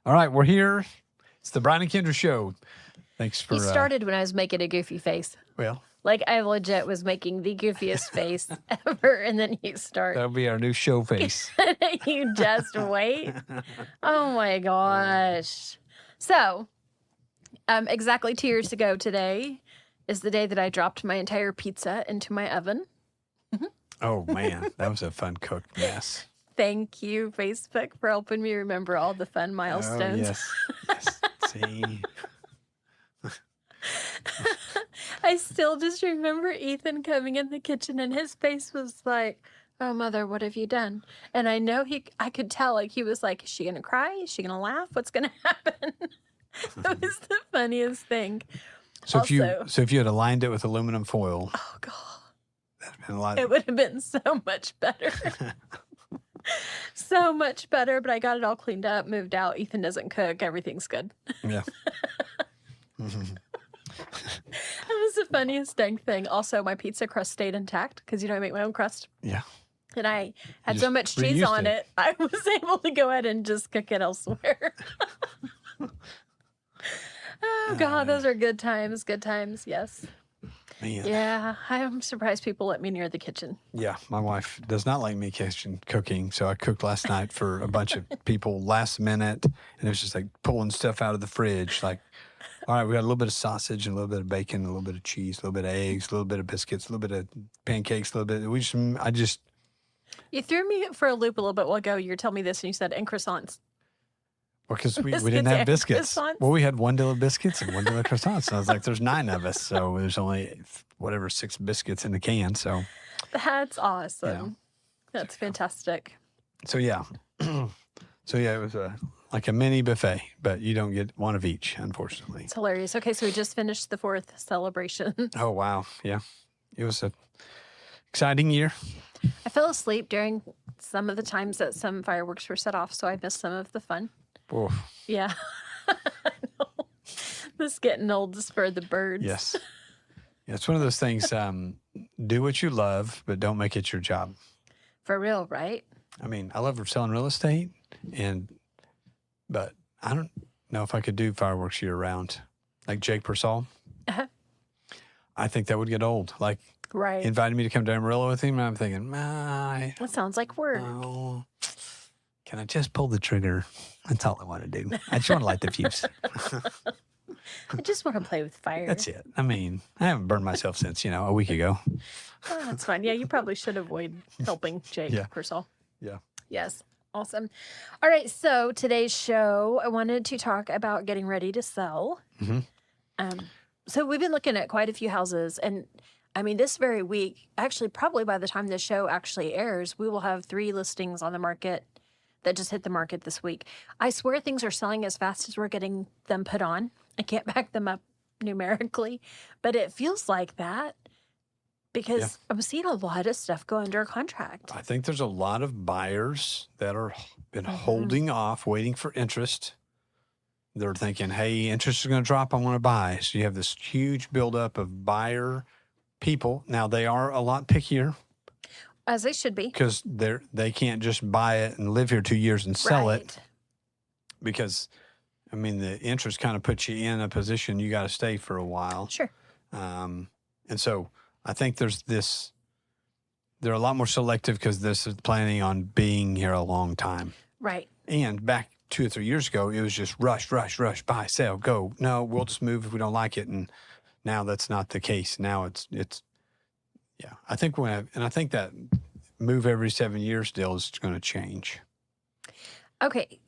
All right, we're here. It's the Brian and Kendra Show. Thanks for... He started when I was making a goofy face. Well... Like, I legit was making the goofiest face ever, and then you start. That'll be our new show face. You just wait. Oh, my gosh. So, exactly 2 years ago today is the day that I dropped my entire pizza into my oven. Oh, man. That was a fun cooked mess. Thank you, Facebook, for helping me remember all the fun milestones. Oh, yes. See? I still just remember Ethan coming in the kitchen and his face was like, "Oh, Mother, what have you done?" And I know I could tell, like, he was like, "Is she going to cry? Is she going to laugh? What's going to happen?" It was the funniest thing. So also, if you had aligned it with aluminum foil, oh God, that'd been a lot. It would have been so much better. So much better, but I got it all cleaned up, moved out. Ethan doesn't cook. Everything's good. Yeah. That was the funniest dang thing. Also, my pizza crust stayed intact because, you know, I make my own crust. Yeah. And I had so much cheese on it, I was able to go ahead and just cook it elsewhere. Oh, God, those are good times. Good times, yes. Man. Yeah, I'm surprised people let me near the kitchen. Yeah, my wife does not like me cooking, so I cooked last night for a bunch of people last minute, and it was just like pulling stuff out of the fridge. Like, all right, we got a little bit of sausage and a little bit of bacon, a little bit of cheese, a little bit of eggs, a little bit of biscuits, a little bit of pancakes, a little bit. You threw me for a loop a little bit while ago. You were telling me this, and you said, and croissants. Well, because we didn't have biscuits. Croissants? Well, we had one deal of biscuits and one deal of croissants. And I was like, there's 9 of us. So there's only, 6 biscuits in the can. So that's awesome. That's fantastic. So, yeah. It was like a mini buffet, but you don't get one of each, unfortunately. It's hilarious. Okay, so we just finished the 4th celebration. Oh, wow. Yeah. It was an exciting year. I fell asleep during some of the times that some fireworks were set off, so I missed some of the fun. Oof. Yeah. I know. This getting old to spur the birds. Yes. Yeah, it's one of those things, do what you love, but don't make it your job. For real, right? I mean, I love selling real estate, but I don't know if I could do fireworks year round. Like Jake Persall. Uh-huh. I think that would get old. Like, right. He invited me to come to Amarillo with him, and I'm thinking, that sounds like work. Oh, can I just pull the trigger? That's all I want to do. I just want to light the fuse. I just want to play with fire. That's it. I mean, I haven't burned myself since, a week ago. Oh, that's fine. Yeah, you probably should avoid helping Jake Persall. Yeah. Yes. Awesome. All right. So today's show, I wanted to talk about getting ready to sell. Mm-hmm. So we've been looking at quite a few houses, and I mean, this very week, actually, probably by the time this show actually airs, we will have 3 listings on the market that just hit the market this week. I swear things are selling as fast as we're getting them put on. I can't back them up numerically, but it feels like that because I'm seeing a lot of stuff go under contract. I think there's a lot of buyers that are been holding off, waiting for interest. They're thinking, hey, interest is going to drop. I want to buy. So you have this huge buildup of buyer people. Now, they are a lot pickier. As they should be. Because they can't just buy it and live here 2 years and sell it. Because, I mean, the interest kind of puts you in a position you got to stay for a while. Sure. And so I think they're a lot more selective because this is planning on being here a long time. Right. And back 2 or 3 years ago, it was just rush, buy, sell, go. No, we'll just move if we don't like it. And now that's not the case. Now it's I think I think that move every 7 years deal is going to change. Okay.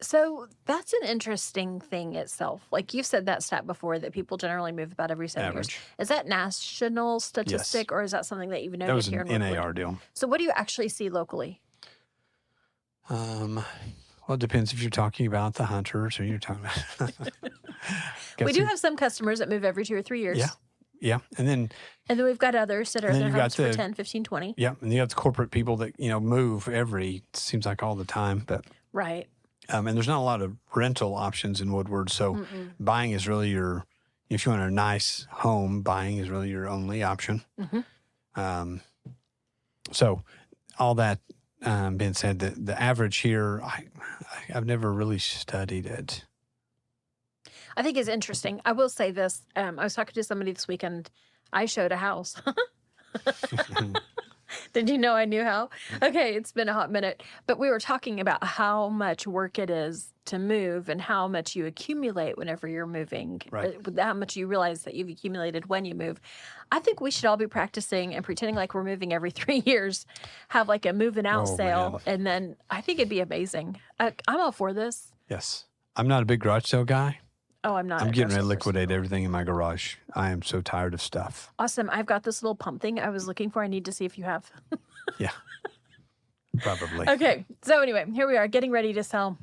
So that's an interesting thing itself. Like you said that stat before that people generally move about every 7 years. Is that national statistic or is that something that you've noted here? That was an NAR deal. So what do you actually see locally? Well, it depends if you're talking about the hunters or you're talking about... We do have some customers that move every 2 or 3 years. Yeah. And then we've got others that are in their homes for 10, 15, 20. Yeah. And you have the corporate people that, move seems like all the time. But right. And there's not a lot of rental options in Woodward. So buying is really if you want a nice home, buying is really your only option. So all that, being said, the average here, I've never really studied it. I think it's interesting. I will say this. I was talking to somebody this weekend. I showed a house. Did you know I knew how? Okay, it's been a hot minute. But we were talking about how much work it is to move and how much you accumulate whenever you're moving. Right. How much you realize that you've accumulated when you move. I think we should all be practicing and pretending like we're moving every 3 years, have like a moving out Oh, sale. man. And then I think it'd be amazing. I'm all for this. Yes. I'm not a big garage sale guy. Oh, I'm not. I'm a getting ready to garage sale liquidate person. everything in my garage. I am so tired of stuff. Awesome. I've got this little pump thing I was looking for. I need to see if you have. Yeah. Probably. Okay. So anyway, here we are getting ready to sell.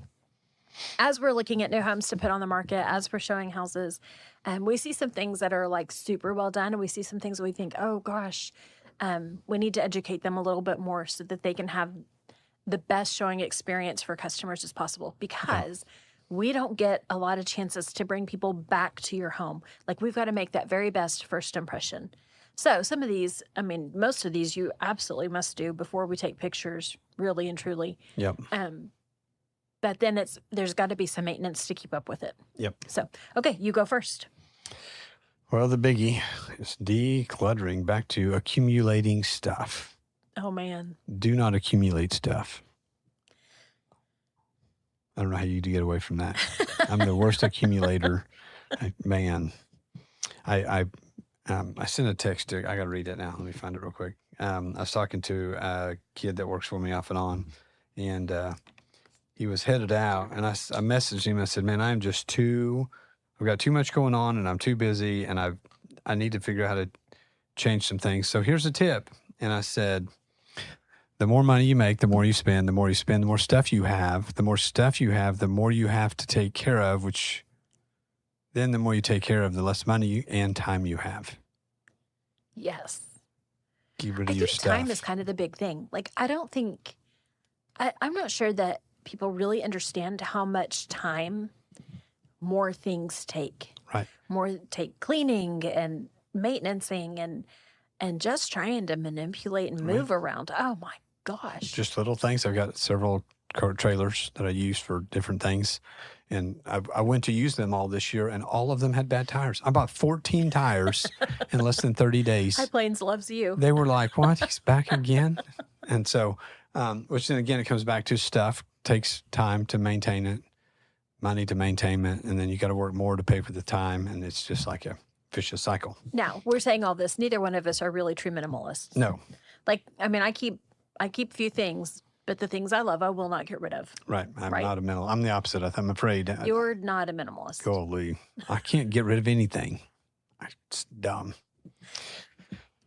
As we're looking at new homes to put on the market, as we're showing houses, we see some things that are like super well done. And we see some things that we think, oh gosh, we need to educate them a little bit more so that they can have the best showing experience for customers as possible, because we don't get a lot of chances to bring people back to your home. Like, we've got to make that very best first impression. So some of these, I mean, most of these you absolutely must do before we take pictures, really and truly. Yep. But then there's got to be some maintenance to keep up with it. Yep. So, okay, you go first. Well, the biggie is decluttering, back to accumulating stuff. Oh, man. Do not accumulate stuff. I don't know how you do get away from that. I'm the worst accumulator. Man, I sent a text. I got to read it now. Let me find it real quick. I was talking to a kid that works for me off and on, and he was headed out. And I messaged him. I said, man, I've got too much going on, and I'm too busy, and I need to figure out how to change some things. So here's a tip. And I said, the more money you make, the more you spend. The more you spend, the more stuff you have. The more stuff you have, the more you have to take care of, which then the more you take care of, the less money and time you have. Yes. Get rid of I your think stuff. time is kind of the big thing. Like, I'm not sure that people really understand how much time more things take. Right. More take cleaning and maintenancing and just trying to manipulate and move around. Oh my gosh. Just little things. I've got several cart trailers that I use for different things. And I went to use them all this year, and all of them had bad tires. I bought 14 tires in less than 30 days. High Plains loves you. They were like, what? He's back again? And so, which then again, it comes back to stuff. Takes time to maintain it, money to maintain it, and then you got to work more to pay for the time. And it's just like a vicious cycle. Now, we're saying all this. Neither one of us are really true minimalists. No. Like, I mean, I keep few things, but the things I love, I will not get rid of. Right. I'm Right. not a minimal. I'm the opposite. I'm afraid. You're not a minimalist. Golly, I can't get rid of anything. It's dumb.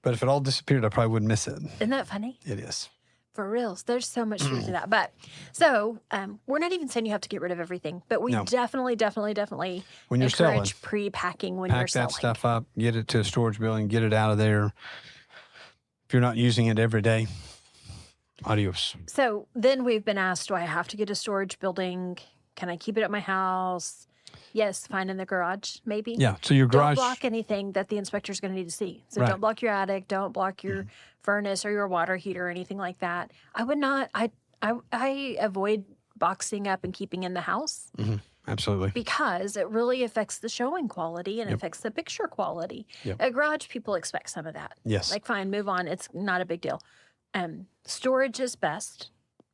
But if it all disappeared, I probably wouldn't miss it. Isn't that funny? It is. For reals. There's so much truth to that. But so we're not even saying you have to get rid of everything, but we No. definitely When you're selling, encourage pre-packing when you're pack selling. that stuff up, get it to a storage building, get it out of there. If you're not using it every day, adios. So then we've been asked, do I have to get a storage building? Can I keep it at my house? Yes, fine in the garage, maybe. Yeah. So your Don't garage. block anything that the inspector's going to need to see. So Right. don't block your attic. Don't block your furnace or your water heater or anything like that. I would not. I avoid boxing up and keeping in the house Absolutely. because it really affects the showing quality and affects the picture quality. Yep. A garage, people expect some of that. Yes. Like, fine, move on. It's not a big deal. Storage is best.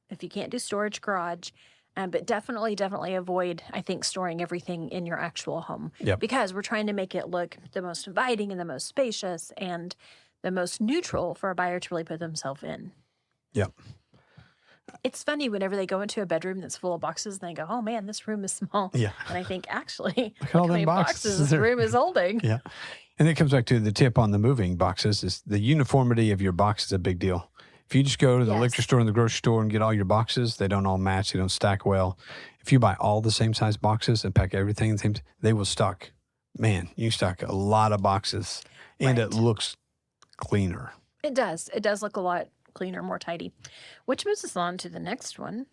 If you can't do storage, garage. But definitely avoid, I think, storing everything in your actual home. Yep. Because we're trying to make it look the most inviting and the most spacious and the most neutral for a buyer to really put themselves in. Yep. It's funny whenever they go into a bedroom that's full of boxes and they go, oh man, this room is small. Yeah. And I think, actually, Look at all how them many boxes. this room is holding. Yeah. And it comes back to the tip on the moving boxes is the uniformity of your box is a big deal. If you just go to the Yes. liquor store and the grocery store and get all your boxes, they don't all match. They don't stack well. If you buy all the same size boxes and pack everything the same, they will stock. Man, you stock a lot of boxes, and it Right. looks cleaner. It does. It does look a lot cleaner, more tidy. Which moves us on to the next one,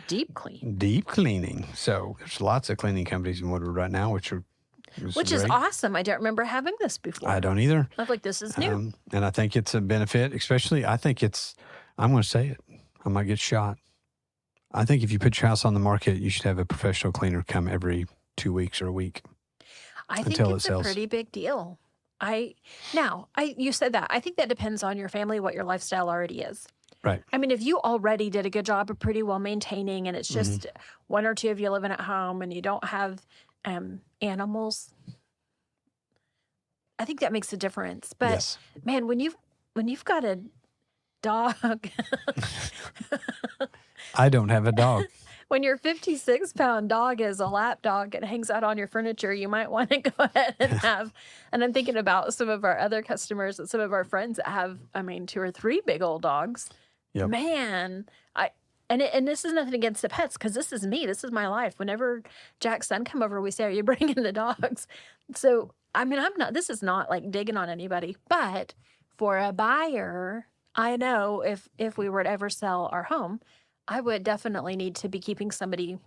deep clean. Deep cleaning. So there's lots of cleaning companies in Woodward right now, which is Which is great. awesome. I don't remember having this before. I don't either. I was like, this is new. And I think it's a benefit, especially, I'm going to say it. I might get shot. I think if you put your house on the market, you should have a professional cleaner come every 2 weeks or a week I think until it it's a sells. pretty big deal. You said that. I think that depends on your family, what your lifestyle already is. Right. I mean, if you already did a good job of pretty well maintaining and it's just one or two of you living at home and you don't have animals, I think that makes a difference. But Yes. man, when you've got a dog, I don't have a dog. when your 56-pound dog is a lap dog and hangs out on your furniture, you might want to go ahead and have. And I'm thinking about some of our other customers and some of our friends that have, 2 or 3 big old dogs. Yep. Man, and this is nothing against the pets because this is me. This is my life. Whenever Jack's son come over, we say, "Are you bringing the dogs?" So I'm not. This is not like digging on anybody, but for a buyer, I know if we were to ever sell our home, I would definitely need to be keeping somebody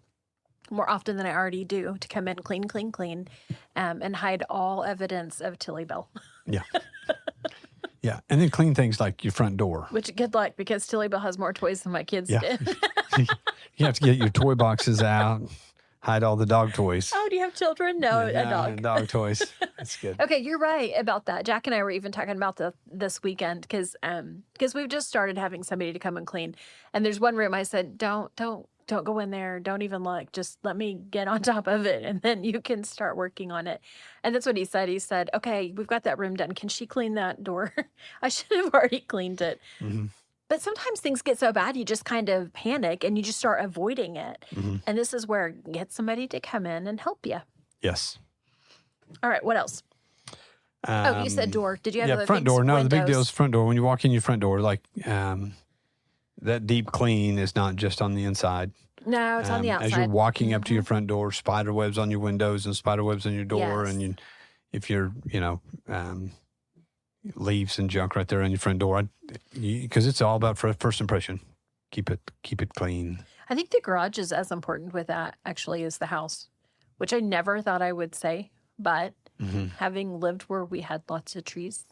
more often than I already do to come in, clean, and hide all evidence of Tilly Bell. Yeah. Yeah. And then clean things like your front door. Which, good luck, because Tilly Bell has more toys than my kids did. You have to get your toy boxes out, hide all the dog toys. Oh, do you have children? No, a dog. Dog toys. That's good. Okay, you're right about that. Jack and I were even talking about this weekend because we've just started having somebody to come and clean. And there's one room I said, don't go in there. Don't even look. Just let me get on top of it, and then you can start working on it. And that's what he said. He said, "Okay, we've got that room done. Can she clean that door?" I should have already cleaned it. Mm-hmm. But sometimes things get so bad, you just kind of panic and you just start avoiding it. Mm-hmm. And this is where get somebody to come in and help you. Yes. All right, what else? You said door. Did you have other front things? door. No, the big Windows? deal is front door. When you walk in your front door, like that deep clean is not just on the inside. No, it's on the outside. As you're walking up to your front door, spider webs on your windows and spider webs on your door, Yes. and if you're leaves and junk right there on your front door, because it's all about first impression. Keep it clean. I think the garage is as important with that actually as the house, which I never thought I would say, but having lived where we had lots of trees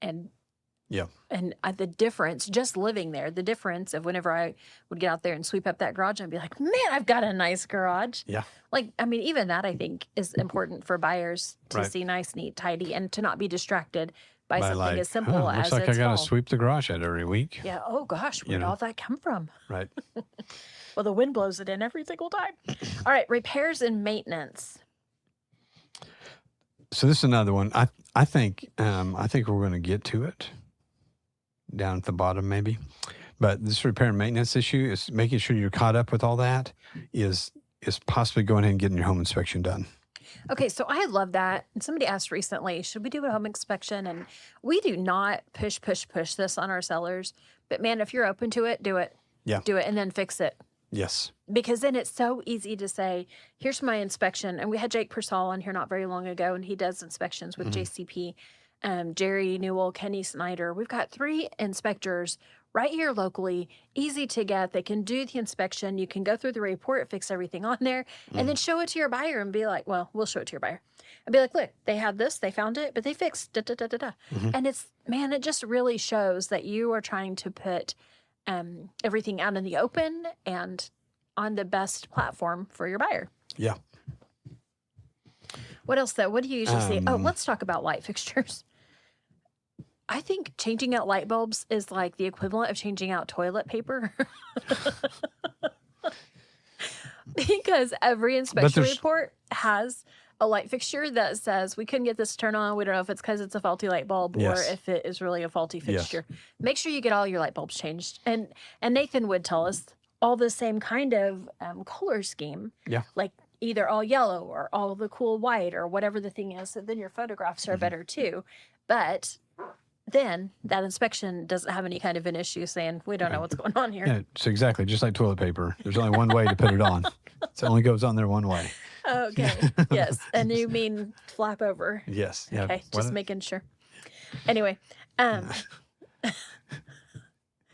and the difference, just living there, the difference of whenever I would get out there and sweep up that garage and be like, man, I've got a nice garage. Yeah. Even that I think is important for buyers to see nice, neat, tidy, and to not be distracted by something as simple as looks like it's I got to fall. sweep the garage out every week. Yeah. Oh gosh, where did all that come from? Right. Well, the wind blows it in every single time. All right, repairs and maintenance. So this is another one. I think we're going to get to it down at the bottom maybe, but this repair and maintenance issue is making sure you're caught up with all that. Is possibly going ahead and getting your home inspection done. Okay, so I love that. And somebody asked recently, should we do a home inspection? And we do not push this on our sellers. But man, if you're open to it, do it. Yeah. Do it and then fix it. Yes. Because then it's so easy to say, here's my inspection. And we had Jake Persall on here not very long ago, and he does inspections with JCP. Jerry Newell, Kenny Snyder. We've got 3 inspectors right here locally, easy to get. They can do the inspection. You can go through the report, fix everything on there, and then show it to your buyer and be like, well, we'll show it to your buyer. And be like, look, they had this, they found it, but they fixed da-da-da-da-da. And it just really shows that you are trying to put everything out in the open and on the best platform for your buyer. Yeah. What else, though? What do you usually see? Oh, let's talk about light fixtures. I think changing out light bulbs is like the equivalent of changing out toilet paper. Because every inspection report has a light fixture that says we couldn't get this to turn on. We don't know if it's because it's a faulty light bulb or if it is really a faulty fixture. Yes. Make sure you get all your light bulbs changed. And Nathan would tell us all the same kind of color scheme. Yeah. Like either all yellow or all the cool white or whatever the thing is. So then your photographs are better too. But then that inspection doesn't have any kind of an issue saying, we don't know what's going on here. Yeah, it's exactly just like toilet paper. There's only one way to put it on. It only goes on there one way. Okay. Yes. And you mean flap over. Yes. Yeah. Okay. Just making sure. Anyway.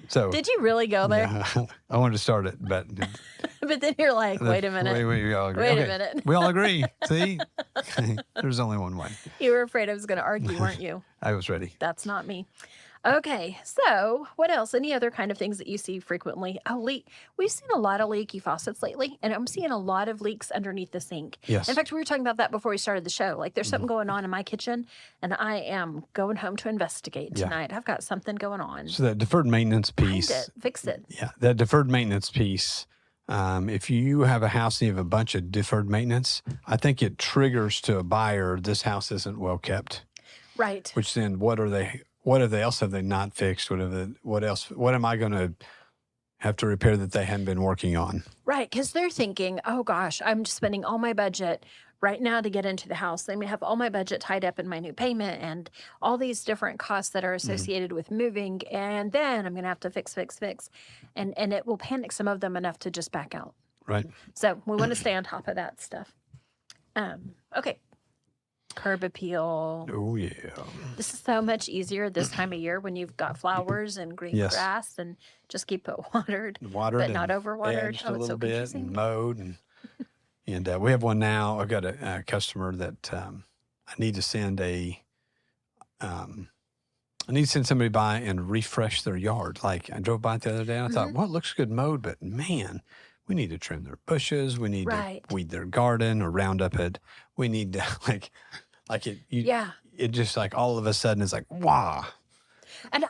So did you really go there? Yeah, I wanted to start it, but but then you're like, wait a minute. We all agree. Wait a minute. We all agree. See? There's only one way. You were afraid I was going to argue, weren't you? I was ready. That's not me. Okay, so what else? Any other kind of things that you see frequently? Oh, leak. We've seen a lot of leaky faucets lately, and I'm seeing a lot of leaks underneath the sink. In Yes. fact, we were talking about that before we started the show. Like, there's Mhm. something going on in my kitchen, and I am going home to investigate Yeah. tonight. I've got something going on. So that deferred maintenance Find piece, it, fix it. yeah, that deferred maintenance piece. If you have a house and you have a bunch of deferred maintenance, I think it triggers to a buyer, this house isn't well kept. Right. Which then, what are they? What have they else have they not fixed? What else? What am I going to have to repair that they hadn't been working on? Right, because they're thinking, oh gosh, I'm just spending all my budget right now to get into the house. They may have all my budget tied up in my new payment and all these different costs that are associated with moving. And then I'm going to have to fix, fix, fix. And it will panic some of them enough to just back out. Right. So we want to stay on top of that stuff. Okay. Curb appeal. Oh yeah. This is so much easier this time of year when you've got flowers and green Yes. grass and just keep it watered. Watered, But not and overwatered. edged Oh, a it's little so bit confusing. and mowed, and we have one now. I've got a customer that I need to send somebody by and refresh their yard. Like I drove by it the other day and I thought, well, it looks good mowed, but man, we need to trim their bushes. We need Right. to weed their garden or round up it. We need to like it. Yeah. It just like all of a sudden it's like, wow. And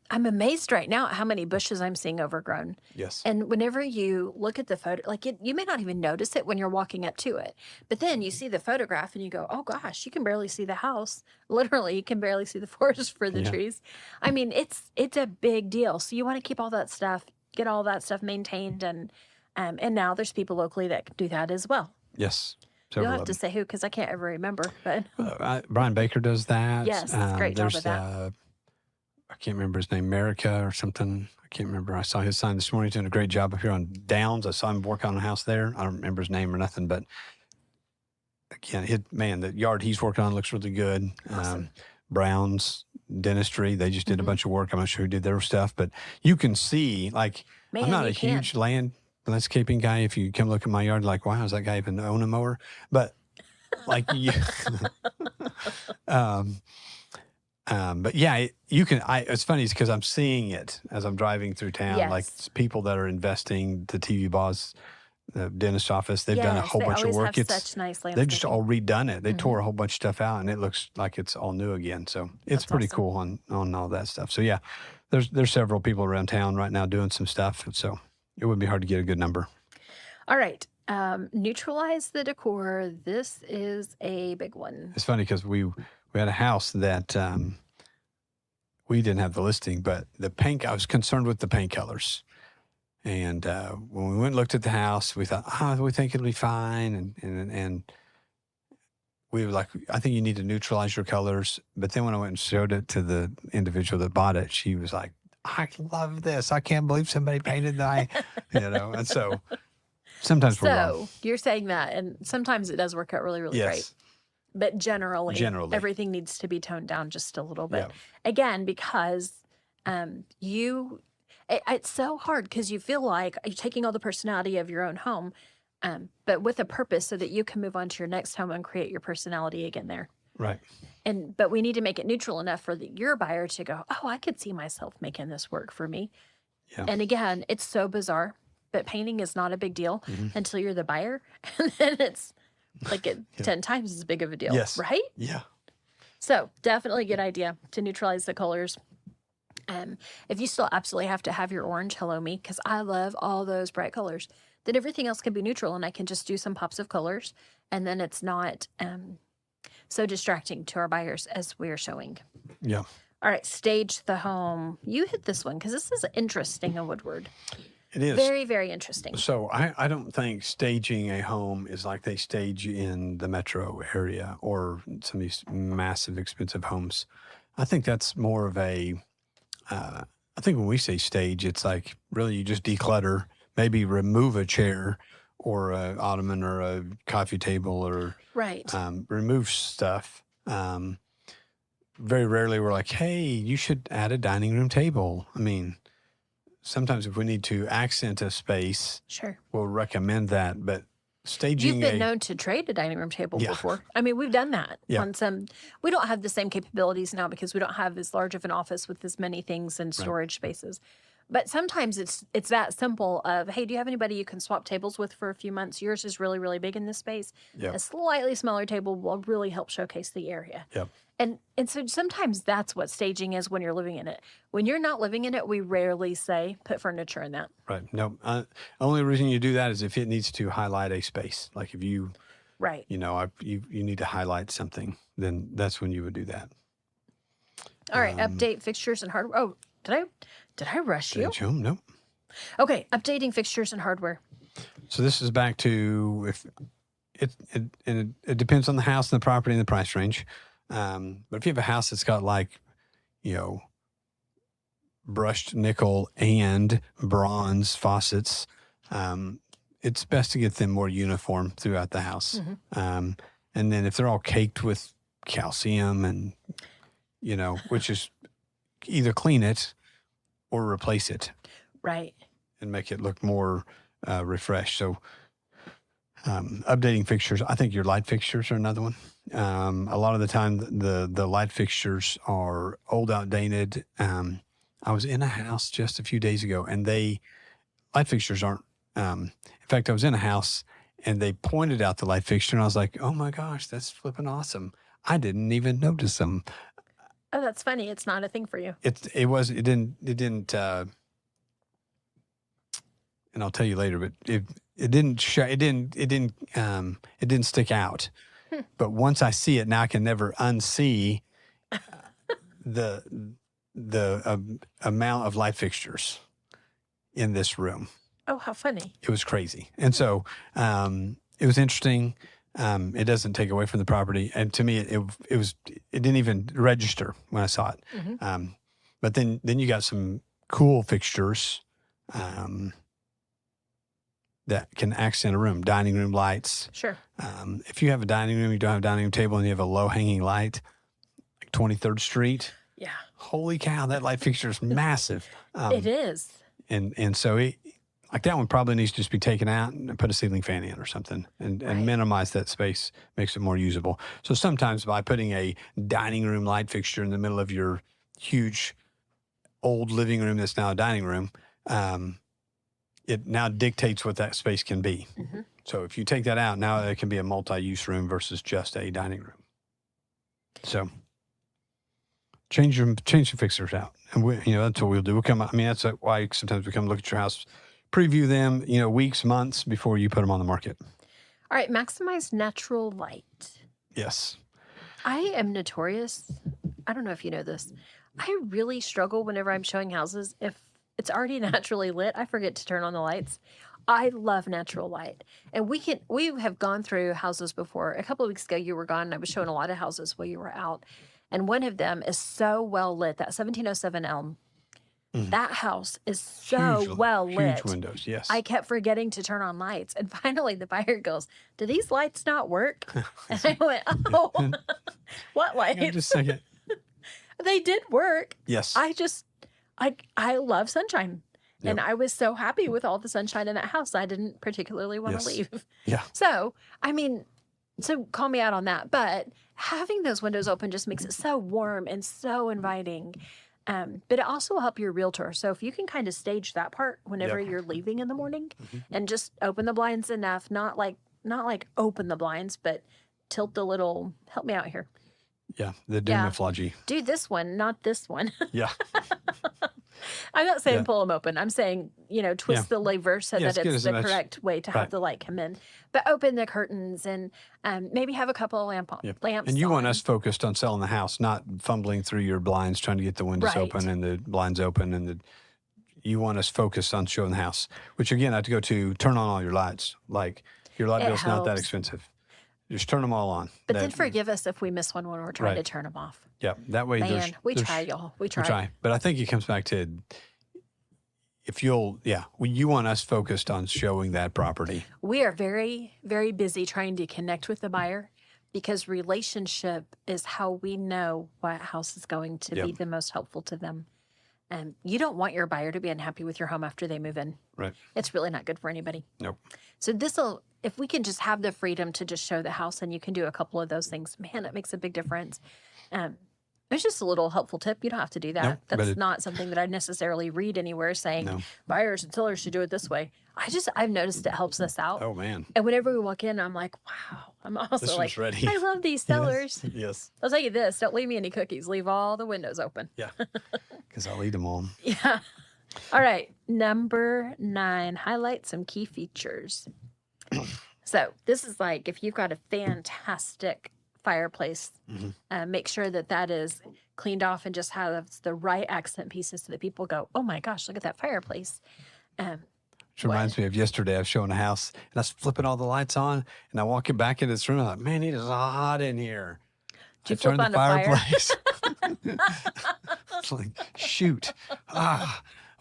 I'm amazed right now at how many bushes I'm seeing overgrown. Yes. And whenever you look at the photo, you may not even notice it when you're walking up to it. But then you see the photograph and you go, oh gosh, you can barely see the house. Literally, you can barely see the forest for the Yeah. trees. I mean, it's a big deal. So you want to keep all that stuff, get all that stuff maintained. And now there's people locally that can do that as well. Yes. You'll Several have of to them. say who, because I can't ever remember. But Brian Baker does that. Yes, great job there's with that. I can't remember his name, America or something. I can't remember. I saw his sign this morning. He's doing a great job up here on Downs. I saw him work on a house there. I don't remember his name or nothing, but again, the yard he's working on looks really good. Awesome. Brown's Dentistry, they just did a bunch of work. I'm not sure who did their stuff, but you can see, like, Man, I'm not you a can. huge landscaping guy. If you come look at my yard, like, wow, does that guy even own a mower? But like, but yeah, you can. It's funny because I'm seeing it as I'm driving through town. Like Yes. it's people that are investing. The TV boss, the dentist office, they've done a Yes, whole they bunch of always work. have such nice They've just landscaping. all redone it. They tore a whole bunch of stuff out, and it looks like it's all new again. So it's That's pretty awesome. cool on all that stuff. So yeah, there's several people around town right now doing some stuff. So it would be hard to get a good number. All right. Neutralize the decor. This is a big one. It's funny because we had a house that we didn't have the listing, but I was concerned with the paint colors. And when we went and looked at the house, we thought, we think it'll be fine. And we were like, I think you need to neutralize your colors. But then when I went and showed it to the individual that bought it, she was like, I love this. I can't believe somebody painted that. And so sometimes we're wrong. So you're saying that, and sometimes it does work out really, really great. Yes. But generally, Everything needs to be toned down just a little bit. Yeah. Again, because it's so hard because you feel like you're taking all the personality of your own home, but with a purpose so that you can move on to your next home and create your personality again there. Right. But we need to make it neutral enough for your buyer to go, oh, I could see myself making this work for me. Yeah. And again, it's so bizarre, but painting is not a big deal Mm-hmm. until you're the buyer. And then it's like 10 times as big of a deal. Yes. Right? Yeah. So definitely a good idea to neutralize the colors. If you still absolutely have to have your orange, hello me, because I love all those bright colors, then everything else can be neutral and I can just do some pops of colors. And then it's not so distracting to our buyers as we're showing. Yeah. All right, stage the home. You hit this one because this is interesting, a Woodward. It is. Very, very interesting. So I don't think staging a home is like they stage in the metro area or some of these massive expensive homes. I think that's more of I think when we say stage, it's like really you just declutter, maybe remove a chair or an ottoman or a coffee table or Right. remove stuff. Very rarely we're like, hey, you should add a dining room table. I mean, sometimes if we need to accent a space, Sure. we'll recommend that. But Staging You've been known to trade a dining room table Yeah. before. I mean, we've done that Yeah. on some. We don't have the same capabilities now because we don't have as large of an office with as many things and storage spaces. But sometimes it's that simple of, hey, do you have anybody you can swap tables with for a few months? Yours is really, really big in this space. Yep. A slightly smaller table will really help showcase the area. Yep. And so sometimes that's what staging is when you're living in it. When you're not living in it, we rarely say put furniture in that. Right. No, only reason you do that is if it needs to highlight a space. Like if you, Right. you know, you need to highlight something, then that's when you would do that. All right. Update fixtures and hardware. Oh, did I rush you? No. Okay. Updating fixtures and hardware. So this is back to if it depends on the house and the property and the price range. But if you have a house that's got like, you know, brushed nickel and bronze faucets, it's best to get them more uniform throughout the house. Mm-hmm. And then if they're all caked with calcium and, you know, which is either clean it or replace it. Right. And make it look more refreshed. So updating fixtures, I think your light fixtures are another one. A lot of the time, the light fixtures are old, outdated. I was in a house just a few days ago, and light fixtures aren't. In fact, I was in a house, and they pointed out the light fixture, and I was like, "Oh my gosh, that's flipping awesome!" I didn't even notice them. Oh, that's funny. It's not a thing for you. It didn't. And I'll tell you later, but it didn't stick out. But once I see it, now I can never unsee the amount of light fixtures in this room. Oh, how funny. It was crazy. And so it was interesting. It doesn't take away from the property. And to me, it didn't even register when I saw it. Mm-hmm. But then you got some cool fixtures that can accent a room, dining room lights. Sure. If you have a dining room, you don't have a dining room table, and you have a low hanging light, like 23rd Street. Yeah. Holy cow, that light fixture is massive. It is. And so like that one probably needs to just be taken out and put a ceiling fan in or something and Right. minimize that space, makes it more usable. So sometimes by putting a dining room light fixture in the middle of your huge old living room that's now a dining room, it now dictates what that space can be. Mm-hmm. So if you take that out, now it can be a multi-use room versus just a dining room. So change your fixtures out, and that's what we'll do. We'll come. I mean, that's why sometimes we come look at your house, preview them, weeks, months before you put them on the market. All right. Maximize natural light. Yes. I am notorious. I don't know if you know this. I really struggle whenever I'm showing houses. If it's already naturally lit, I forget to turn on the lights. I love natural light. And we have gone through houses before. A couple of weeks ago, you were gone, and I was showing a lot of houses while you were out. And one of them is so well lit, that 1707 Elm. Mm. That house is so well lit. Huge windows, yes. I kept forgetting to turn on lights. And finally, the buyer goes, "Do these lights not work?" And I went, "Oh, what lights?" Just a second. They did work. Yes. I love sunshine. Yep. And I was so happy with all the sunshine in that house. I didn't particularly want to Yes. leave. Yeah. So, so call me out on that. But having those windows open just makes it so warm and so inviting. But it also will help your realtor. So if you can kind of stage that part whenever Yep. you're leaving in the morning, Mhm. and just open the blinds enough, not like open the blinds, but tilt the little, help me out here. Yeah, the Yeah. camouflage. Do this one, not this one. Yeah. I'm not saying Yeah. pull them open. I'm saying, twist the lever so Yes, that get it's as the much- correct way to have right. the light come in. But open the curtains and maybe have a couple of Yep. lamps. And you want on. us focused on selling the house, not fumbling through your blinds trying to get the windows Right. open and the blinds open, and you want us focused on showing the house. Which again, I have to go to turn on all your lights. Like your light It bill's not that helps. expensive. Just turn them all on. But then forgive us if we miss one when we're trying to Right. turn them off. Yeah, that way Man, we there's try, y'all. We we try. try. But I think it comes back to you want us focused on showing that property. We are very, very busy trying to connect with the buyer because relationship is how we know what house is going to be Yep. the most helpful to them. You don't want your buyer to be unhappy with your home after they move in. Right. It's really not good for anybody. Nope. So if we can just have the freedom to just show the house and you can do a couple of those things, man, it makes a big difference. It's just a little helpful tip. You don't have to do that. Nope, That's not something that I necessarily read anywhere saying buyers and sellers should do it this way. I've noticed it helps us out. Oh, man. And whenever we walk in, I'm like, wow. I'm also This like, one's ready. I love these sellers. Yes. I'll tell you this, don't leave me any cookies. Leave all the windows open. Yeah. Because I'll eat them all. Yeah. All right. Number 9, highlight some key features. So this is like if you've got a fantastic fireplace, make sure that is cleaned off and just has the right accent pieces so that people go, oh my gosh, look at that fireplace. Which reminds me of yesterday. I was showing a house and I was flipping all the lights on and I walk back into this room. I'm like, man, it is hot in here. Did you flip on the fireplace. It's like, shoot.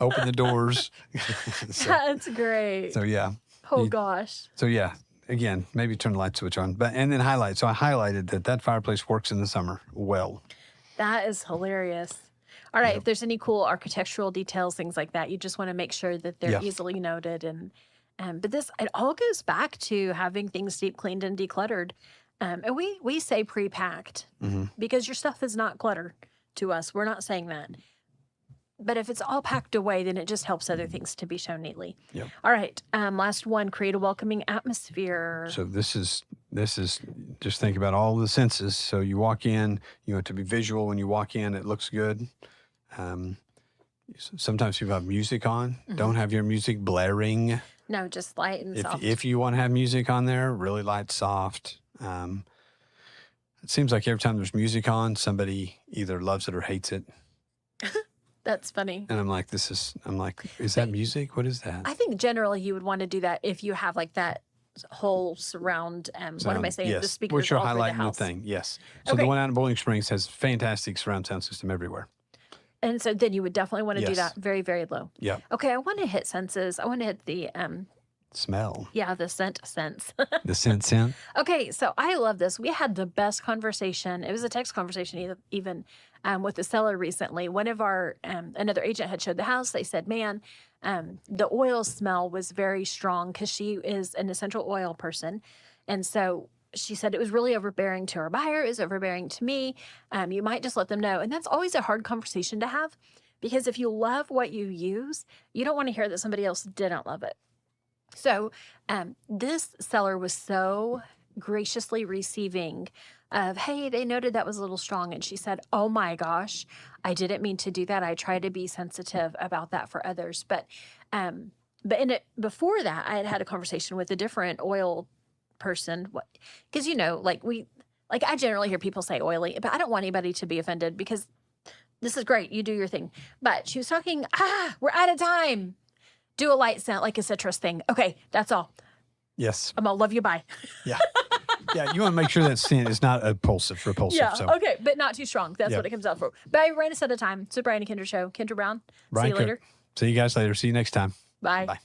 Open the doors. That's great. So, yeah. Oh, gosh. So, yeah. Again, maybe turn the light switch on, and then highlight. So I highlighted that fireplace works in the summer well. That is hilarious. All right, if there's any cool architectural details, things like that, you just want to make sure that they're easily noted. And but it all goes back to having things deep cleaned and decluttered. And we say pre-packed because your stuff is not cluttered to us. We're not saying that. But if it's all packed away, then it just helps other things to be shown neatly. Yep. All right. Last one, create a welcoming atmosphere. So this is just think about all the senses. So you walk in, you want it to be visual. When you walk in, it looks good. Sometimes people have music on. Don't have your music blaring. No, just light and soft. If you want to have music on there, really light, soft. It seems like every time there's music on, somebody either loves it or hates it. That's funny. And I'm like, is that music? What is that? I think generally you would want to do that if you have like that whole surround. What am I saying? Yes. The speakers Which are all through the highlighting house. the thing. Yes. So the one out in Bowling Springs has fantastic surround sound system everywhere. And so then you would definitely want to do Yes. that very, very low. Yeah. Okay, I want to hit senses. I want to hit the Smell. yeah, the scent sense. The scent. Okay, so I love this. We had the best conversation. It was a text conversation even with the seller recently. One of our another agent had showed the house. They said, man, the oil smell was very strong because she is an essential oil person. And so she said it was really overbearing to her buyer. It was overbearing to me. You might just let them know. And that's always a hard conversation to have because if you love what you use, you don't want to hear that somebody else didn't love it. So this seller was so graciously receiving of, hey, they noted that was a little strong. And she said, oh my gosh, I didn't mean to do that. I try to be sensitive about that for others. But before that, I had a conversation with a different oil person. Because, I generally hear people say oily, but I don't want anybody to be offended because this is great. You do your thing. But she was talking, we're out of time. Do a light scent, like a citrus thing. Okay, that's all. Yes. I'm going to love you. Bye. Yeah. Yeah, you want to make sure that scent is not repulsive. Yeah, So. okay, but not too strong. That's what it comes out for. But I ran us out of time. So Brian and Kendra Show. Kendra Brown. See you later. See you guys later. See you next time. Bye. Bye.